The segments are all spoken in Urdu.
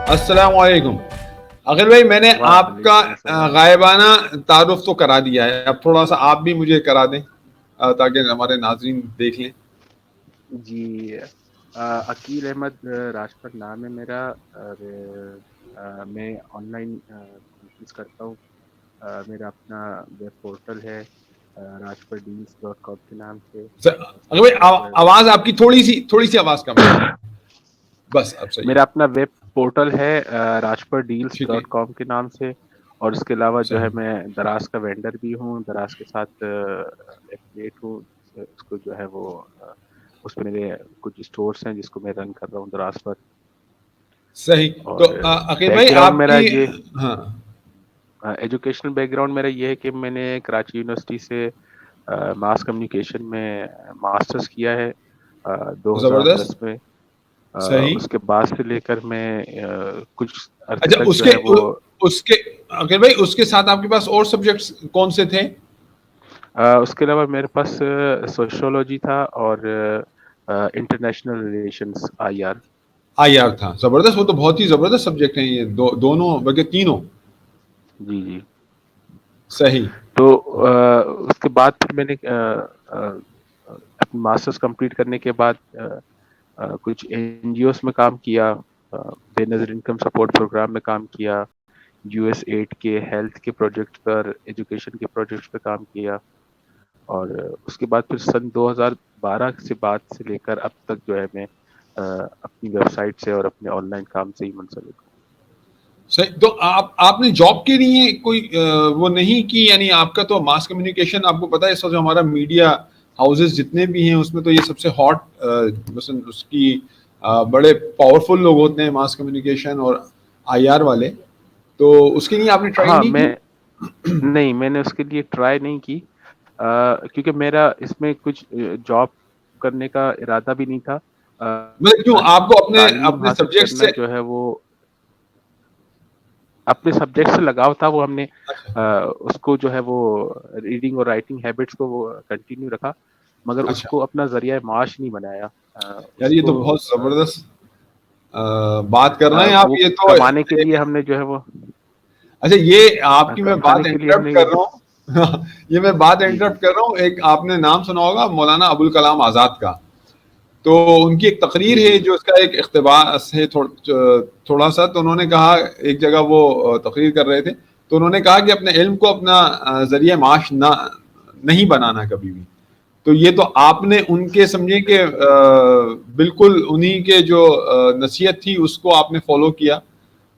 السلام علیکم عقیل بھائی، میں نے آپ کا غائبانہ تعارف تو کرا دیا ہے، اب تھوڑا سا آپ بھی مجھے کرا دیں تاکہ ہمارے ناظرین دیکھ لیں. جی، عقیل احمد راجپت نام ہے میرا، اور میں آن لائن کورسز کرتا ہوں. میرا اپنا ویب پورٹل ہے rajpatdeals.com کے نام سے. عقیل بھائی آواز آپ کی تھوڑی سی آواز کم ہے. بس اب صحیح میرا ہے. اپنا ویب پورٹل ہے ٹھیک ہے، rajpatdeals.com کے نام سے. اور اس کے علاوہ جو ہے صحیح. میں دراز کا وینڈر بھی ہوں، دراز کے ساتھ ایفیلیٹ ہوں. اس کو جو ہے وہ اس میں میرے کچھ اسٹورس ہیں جس کو میں رن کر رہا ہوں دراز پر. صحیح. تو اور عقیل بیک بھائی گراؤنڈ آپ میرا کی یہ ہاں ایجوکیشنل بیک گراؤنڈ میرا یہ ہے کہ میں نے کراچی یونیورسٹی سے ماس کمیونیکیشن میں ماسٹرز کیا ہے 2010 زبردست. میں. صحیح. اس کے بعد سے لے کر میں کچھ عرصے اچھا، تک جو ہے وہ اس کے عقیل بھائی اس کے ساتھ آپ کے پاس اور سبجیکٹس کون سے تھے؟ اس کے علاوہ میرے پاس سوشولوجی تھا اور انٹرنیشنل ریلیشنز IR. IR تھا. زبردست، وہ تو بہت ہی زبردست سبجیکٹ ہیں یہ دونوں بلکہ تینوں. جی جی. صحیح. تو اس کے بعد پھر میں نے اپنی ماسٹرز کمپلیٹ کرنے کے بعد کچھ NGOs میں کام کیا. بے نظر انکم سپورٹ پروگرام میں کام کیا. US8 کے ہیلتھ کے پروجیکٹ پر، ایجوکیشن کے پروجیکٹ پہ کام کیا. اور اس کے بعد پھر سن 2012 سے بعد سے لے کر اب تک جو ہے میں اپنی ویب سائٹ سے اور اپنے آن لائن کام سے ہی منسلک ہوں. صحیح. تو آپ نے جاب کے لیے کوئی وہ نہیں کی؟ یعنی آپ کا تو ماس کمیونیکیشن، آپ کو پتا ہے اس وقت جو ہمارا میڈیا ہاؤسز جتنے بھی ہیں اس میں تو یہ سب سے ہاٹ، مثلا اس کی بڑے پاورفل لوگ ہوتے ہیں ماس کمیونیکیشن اور IR والے. تو اس کے لیے آپ نے ٹرائی ہاں، نہیں کی؟ میں نے اس کے لیے ٹرائی نہیں کی کیونکہ میرا اس میں کچھ جاب کرنے کا ارادہ بھی نہیں تھا. مطلب کیوں آپ کو تعلیم اپنے حاصل سبجیکٹ کرنا سے؟ جو ہے وہ اپنے سبجیکٹ سے لگاؤ تھا. وہ ہم نے اس کو جو ہے وہ ریڈنگ اور رائٹنگ ہیبٹس کو وہ کنٹینیو رکھا، مگر اس اچھا کو اپنا ذریعہ معاش نہیں بنایا. یار، اس یہ کو تو بہت زبردست بات کر رہے ہیں آپ. وہ یہ تو کمانے کے لیے ہم نے جو ہے وہ اچھا، یہ آپ کی میں کھانے بات کے لیے ہم انٹرپٹ نے کر رہا ہوں یہ میں بات جی جی انٹرپٹ کر رہا ہوں. ایک آپ نے نام سنا ہوگا مولانا ابوالکلام آزاد کا. تو ان کی ایک تقریر جی ہے جی جو اس کا ایک اقتباس ہے تھوڑا سا. تو انہوں نے کہا، ایک جگہ وہ تقریر کر رہے تھے تو انہوں نے کہا کہ اپنے علم کو اپنا ذریعہ معاش نہیں بنانا کبھی بھی. تو یہ تو آپ نے ان کے سمجھیں کہ بالکل انہی کے جو نصیحت تھی اس کو آپ نے فالو کیا.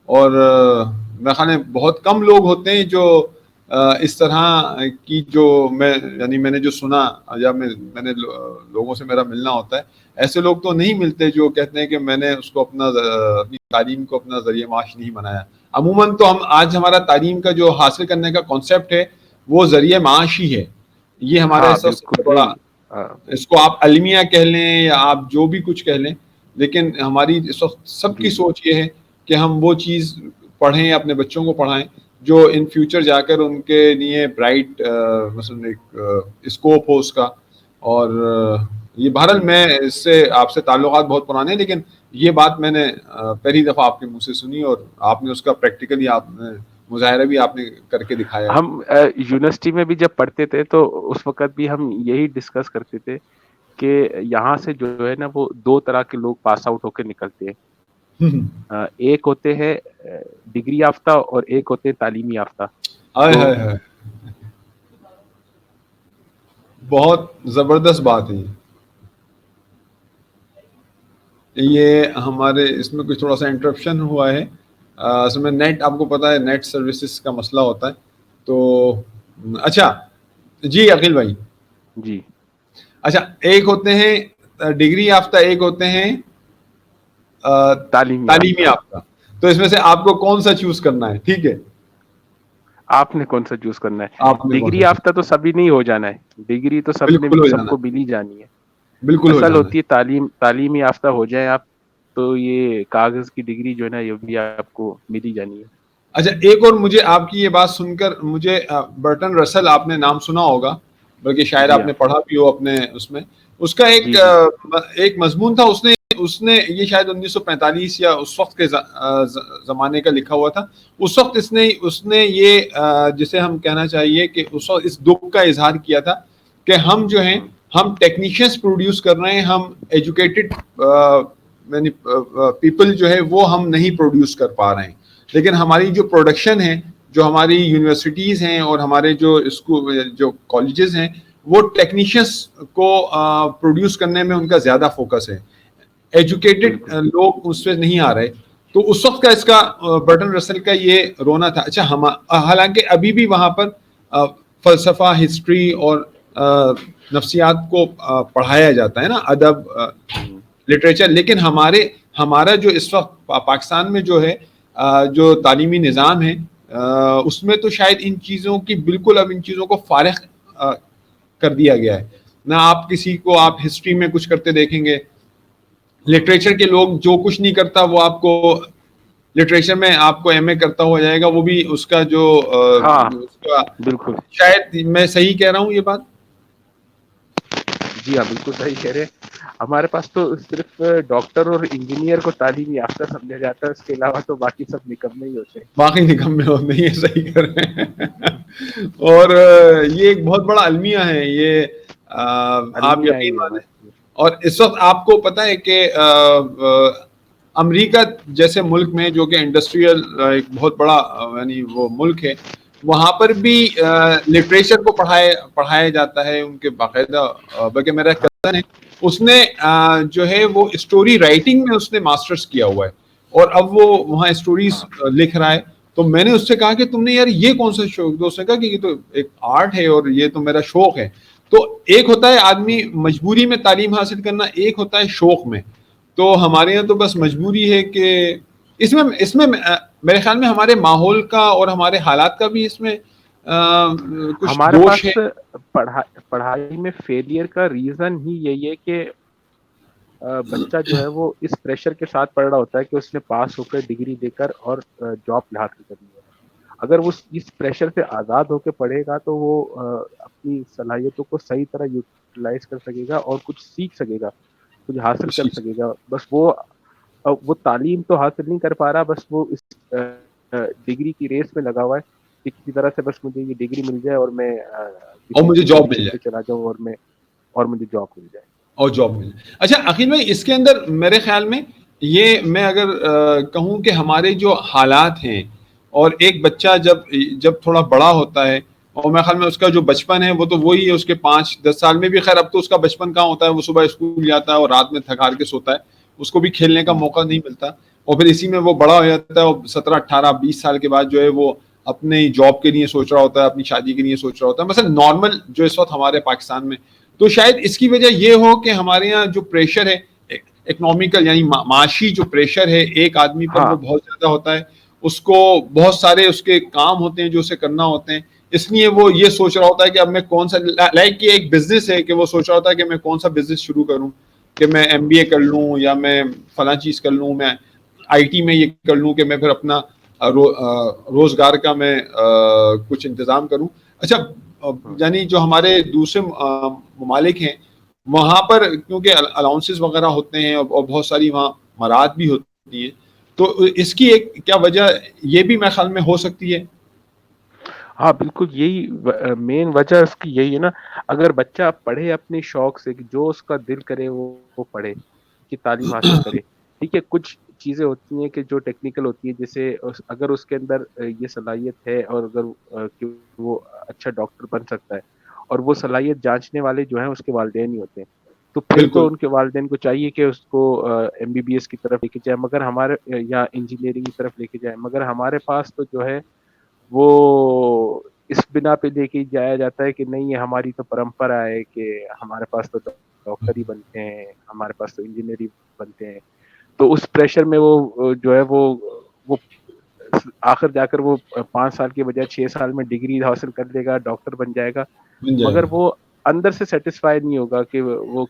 اور میں خیال بہت کم لوگ ہوتے ہیں جو اس طرح کی جو میں نے جو سنا، یا میں نے لوگوں سے میرا ملنا ہوتا ہے، ایسے لوگ تو نہیں ملتے جو کہتے ہیں کہ میں نے اس کو اپنی تعلیم کو اپنا ذریعہ معاش نہیں بنایا. عموماً تو آج ہمارا تعلیم کا جو حاصل کرنے کا کانسیپٹ ہے وہ ذریعہ معاش ہی ہے. یہ ہمارا ہاں ایسا سب سے بالکل بڑا، یہی اس کو آپ المیہ کہہ لیں یا آپ جو بھی کچھ کہہ لیں، لیکن ہماری اس وقت سب کی جی جی سوچ یہ ہے کہ ہم وہ چیز پڑھیں، اپنے بچوں کو پڑھائیں جو ان فیوچر جا کر ان کے لیے برائٹ مثلا ایک اسکوپ ہو اس کا. اور یہ بہرحال جی میں اس سے آپ سے تعلقات بہت پرانے ہیں، لیکن یہ بات میں نے پہلی دفعہ آپ کے منہ سے سنی اور آپ نے اس کا پریکٹیکلی آپ نے مظاہرہ بھی آپ نے کر کے دکھایا. ہم یونیورسٹی میں بھی جب پڑھتے تھے تو اس وقت بھی ہم یہی ڈسکس کرتے تھے کہ یہاں سے جو ہے نا وہ دو طرح کے لوگ پاس آؤٹ ہو کے نکلتے ہیں. ایک ہوتے ہیں ڈگری یافتہ اور ایک ہوتے ہیں تعلیمی یافتہ. ہائے تو ہائے ہائے، بہت زبردست بات ہے. یہ ہمارے اس میں کچھ تھوڑا سا انٹرپشن ہوا ہے. اصل میں نیٹ، آپ کو پتا ہے نیٹ سروسز کا مسئلہ ہوتا ہے. تو اچھا جی عقیل بھائی، جی اچھا ایک ہوتے ہیں ڈگری یافتہ، ایک ہوتے ہیں تعلیمی یافتہ. تو اس میں سے آپ کو کون سا چوز کرنا ہے؟ ٹھیک ہے، آپ نے کون سا چوز کرنا ہے؟ آپ نے کون ڈگری سا چوز؟ یافتہ تو سبھی نہیں ہو جانا ہے، ڈگری تو بالکل ہو سب جانا کو ہے، مل ہی جانی ہے. بالکل ہو اصل جانا ہے. ہوتی ہے تعلیم یافتہ ہو جائیں آپ تو یہ کاغذ کی ڈگری جو ہے نا یہ بھی آپ کو مل ہی جانی ہے. اچھا ایک اور، مجھے آپ کی یہ بات سن کر مجھے برٹن رسل آپ نے نام سنا ہوگا، بلکہ شاید جی آپ ہاں نے پڑھا بھی ہو اپنے اس میں. اس کا جی جی ایک مضمون تھا، اس نے اس نے یہ شاید 1945 یا اس وقت کے زمانے کا لکھا ہوا تھا. اس وقت اس نے یہ جسے ہم کہنا چاہیے کہ اس وقت اس دکھ کا اظہار کیا تھا کہ ہم جو ہیں ہم ٹیکنیشینس پروڈیوس کر رہے ہیں, ہم ایجوکیٹڈ یعنی پیپل جو ہے وہ ہم نہیں پروڈیوس کر پا رہے ہیں, لیکن ہماری جو پروڈکشن ہے, جو ہماری یونیورسٹیز ہیں اور ہمارے جو اسکول جو کالجز ہیں, وہ ٹیکنیشینس کو پروڈیوس کرنے میں ان کا زیادہ فوکس ہے, ایجوکیٹڈ لوگ اس پہ نہیں آ رہے. تو اس وقت کا اس کا برٹن رسل کا یہ رونا تھا. اچھا, حالانکہ ابھی بھی وہاں پر فلسفہ, ہسٹری اور نفسیات کو پڑھایا جاتا ہے نا, ادب, لٹریچر, لیکن ہمارا جو اس وقت پاکستان میں جو ہے جو تعلیمی نظام ہے اس میں تو شاید ان چیزوں کی بالکل اب ان چیزوں کو فارغ کر دیا گیا ہے. نہ آپ کسی کو آپ ہسٹری میں کچھ کرتے دیکھیں گے, لٹریچر کے لوگ جو کچھ نہیں کرتا وہ آپ کو لٹریچر میں آپ کو ایم اے کرتا ہوا جائے گا, وہ بھی اس کا جو اس کا بالکل, شاید میں صحیح کہہ رہا ہوں یہ بات. جی ہاں بالکل صحیح کہہ رہے ہیں. ہمارے پاس تو صرف ڈاکٹر اور انجینئر کو تعلیم یافتہ سمجھا جاتا ہے, اس کے علاوہ تو باقی سب نکمے ہی ہوتے ہیں. باقی نکمے ہوتے ہیں, یہ صحیح کر رہے ہیں. اور یہ ایک بہت بڑا المیہ ہے یہ, آپ یقین مانیں. اور اس وقت آپ کو پتہ ہے کہ امریکہ جیسے ملک میں جو کہ انڈسٹریل ایک بہت بڑا یعنی وہ ملک ہے, وہاں پر بھی لٹریچر کو پڑھایا جاتا ہے ان کے باقاعدہ. بلکہ میرا کزن ہے, اس نے جو ہے وہ اسٹوری رائٹنگ میں اس نے ماسٹرز کیا ہوا ہے, اور اب وہ وہاں اسٹوریز لکھ رہا ہے. تو میں نے اس سے کہا کہ تم نے یار یہ کون سا شوق, تو اس نے کہا کہ یہ تو ایک آرٹ ہے اور یہ تو میرا شوق ہے. تو ایک ہوتا ہے آدمی مجبوری میں تعلیم حاصل کرنا, ایک ہوتا ہے شوق میں. تو ہمارے یہاں تو بس مجبوری ہے کہ اس میں میرے خیال میں ہمارے ماحول کا اور ہمارے حالات کا بھی اس میں کچھ ہمارے دوش ہے. پاس پڑھائی میں فیلئر کا ریزن ہی یہی ہے کہ بچہ جو ہے وہ اس پریشر کے ساتھ پڑھ رہا ہوتا ہے کہ اس نے پاس ہو کر ڈگری دے کر اور جاب حاصل کرنی ہے. اگر وہ اس پریشر سے آزاد ہو کے پڑھے گا تو وہ اپنی صلاحیتوں کو صحیح طرح یوٹیلائز کر سکے گا اور کچھ سیکھ سکے گا, کچھ حاصل کر سکے گا. بس وہ تعلیم تو حاصل نہیں کر پا رہا, بس وہ اس ڈگری کی ریس میں لگا ہوا ہے کہ کسی طرح سے بس مجھے یہ ڈگری مل جائے اور میں اور کسی مجھے اچھی جاب مل پوزیشن جائے پہ چلا جاؤں اور مجھے جاب مل جائے. اور جاب مل جائے. اچھا عقیل بھائی, اس کے اندر میرے خیال میں یہ میں اگر کہوں کہ ہمارے جو حالات ہیں, اور ایک بچہ جب تھوڑا بڑا ہوتا ہے, اور میرے خیال میں اس کا جو بچپن ہے وہ تو وہی ہے اس کے 5-10 سال میں بھی. خیر اب تو اس کا بچپن کہاں ہوتا ہے, وہ صبح اسکول جاتا ہے اور رات میں تھک ہار کے سوتا ہے, اس کو بھی کھیلنے کا موقع نہیں ملتا. اور پھر اسی میں وہ بڑا ہو جاتا ہے, اور 17-18-20 سال کے بعد جو ہے وہ اپنے جاب کے لیے سوچ رہا ہوتا ہے, اپنی شادی کے لیے سوچ رہا ہوتا ہے, مثلا نارمل جو اس وقت ہمارے پاکستان میں. تو شاید اس کی وجہ یہ ہو کہ ہمارے یہاں جو پریشر ہے اکنامیکل یعنی معاشی جو پریشر ہے ایک آدمی پر وہ بہت زیادہ ہوتا ہے, اس کو بہت سارے اس کے کام ہوتے ہیں جو اسے کرنا ہوتے ہیں, اس لیے وہ یہ سوچ رہا ہوتا ہے کہ اب میں کون سا, لائک یہ ایک بزنس ہے کہ وہ سوچ رہا ہوتا ہے کہ میں کون سا بزنس شروع کروں, کہ میں MBA کر لوں یا میں فلاں چیز کر لوں, میں IT میں یہ کر لوں کہ میں پھر اپنا روزگار کا میں کچھ انتظام کروں. اچھا یعنی جو ہمارے دوسرے ممالک ہیں وہاں پر کیونکہ الاؤنسز وغیرہ ہوتے ہیں اور بہت ساری وہاں مراد بھی ہوتی ہیں, تو اس کی ایک کیا وجہ یہ بھی میرے خیال میں ہو سکتی ہے. ہاں بالکل, یہی مین وجہ اس کی یہی ہے نا. اگر بچہ پڑھے اپنے شوق سے, جو اس کا دل کرے وہ پڑھے, کہ تعلیم حاصل کرے. ٹھیک ہے, کچھ چیزیں ہوتی ہیں کہ جو ٹیکنیکل ہوتی ہیں, جیسے اگر اس کے اندر یہ صلاحیت ہے اور اگر وہ اچھا ڈاکٹر بن سکتا ہے, اور وہ صلاحیت جانچنے والے جو ہیں اس کے والدین ہی ہوتے ہیں, تو پھر تو بالکل ان کے والدین کو چاہیے کہ اس کو MBBS کی طرف لے کے جائے, مگر ہمارے یا انجینئرنگ کی طرف لے کے جائے. مگر ہمارے پاس تو جو ہے وہ اس بنا پہ لے کے جایا جاتا ہے کہ نہیں, یہ ہماری تو پرمپرا ہے کہ ہمارے پاس تو ڈاکٹر ہی بنتے ہیں, ہمارے پاس تو انجینئر ہی بنتے ہیں. تو اس پریشر میں وہ جو ہے وہ آخر جا کر وہ 5 سال کی بجائے 6 سال میں ڈگری حاصل کر لے گا, ڈاکٹر بن جائے گا, بن جائے مگر گا. وہ اندر سے سیٹسفائی نہیں ہوگا کہ وہ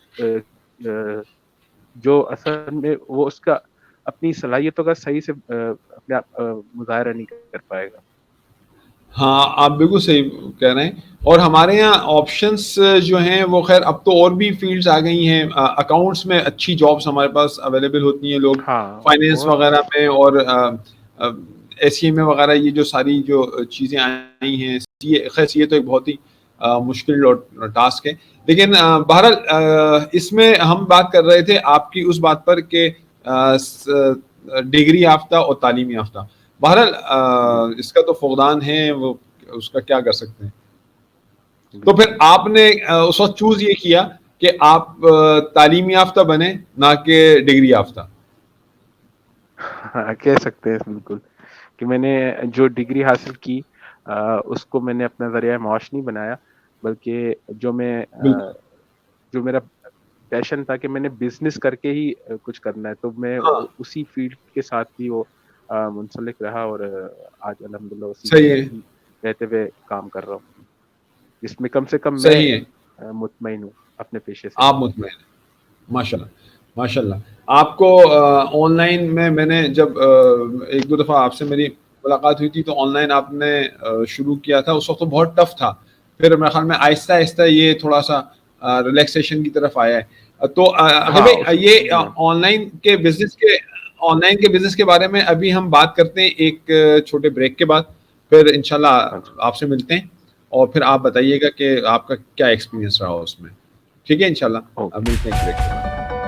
جو اصل میں وہ اس کا اپنی صلاحیتوں کا صحیح سے اپنے مظاہرہ نہیں کر پائے گا. ہاں آپ بالکل صحیح کہہ رہے ہیں. اور ہمارے یہاں آپشنس جو ہیں وہ خیر اب تو اور بھی فیلڈز آ گئی ہیں. اکاؤنٹس میں اچھی جابس ہمارے پاس اویلیبل ہوتی ہیں, لوگ ہاں فائنینس بہت. وغیرہ میں اور ایس سی ایم اے وغیرہ, یہ جو ساری جو چیزیں آئی ہیں, خیر یہ تو ایک بہت ہی مشکل ٹاسک ہے. لیکن بہرحال اس میں ہم بات کر رہے تھے آپ کی اس بات پر کہ ڈگری یافتہ اور تعلیم یافتہ, بہرحال اس کا تو فقدان ہے, وہ اس کا کیا کر سکتے ہیں. تو پھر آپ نے اس وقت چوز یہ کیا کہ آپ تعلیم یافتہ بنے نہ کہ ڈگری یافتہ. ہاں کہہ سکتے ہیں بالکل کہ میں نے جو ڈگری حاصل کی اس کو میں نے اپنا ذریعہ معاش نہیں بنایا, بلکہ بالکل. جو میرا پیشن تھا کہ میں نے بزنس کر کے ہی کچھ کرنا ہے, تو میں ہاں اسی فیلڈ کے ساتھ ہی وہ منسلک رہا, اور آج الحمدللہ اسی صحیح میں ہے, ہی رہتے ہوئے کام کر رہا ہوں, جس میں کم سے کم میں صحیح ہے. مطمئن ہوں اپنے پیشے سے. آپ مطمئن ہیں, ماشاء اللہ ماشاء اللہ. آپ کو آن لائن میں نے جب ایک دو دفعہ آپ سے میری ملاقات ہوئی تھی, تو آن لائن آپ نے شروع کیا تھا. اس وقت تو بہت ٹف تھا, پھر میرے خیال میں آہستہ آہستہ یہ تھوڑا سا ریلیکسیشن کی طرف آیا ہے. تو ہاں بھائی یہ جی ہاں آن لائن کے بزنس کے بارے میں ابھی ہم بات کرتے ہیں ایک چھوٹے بریک کے بعد, پھر انشاءاللہ ہاں جی آپ سے ملتے ہیں, اور پھر آپ بتائیے گا کہ آپ کا کیا ایکسپیرینس رہا اس میں. ٹھیک ہے انشاءاللہ, اب اوکے. ملتے ہیں بریک کے بعد.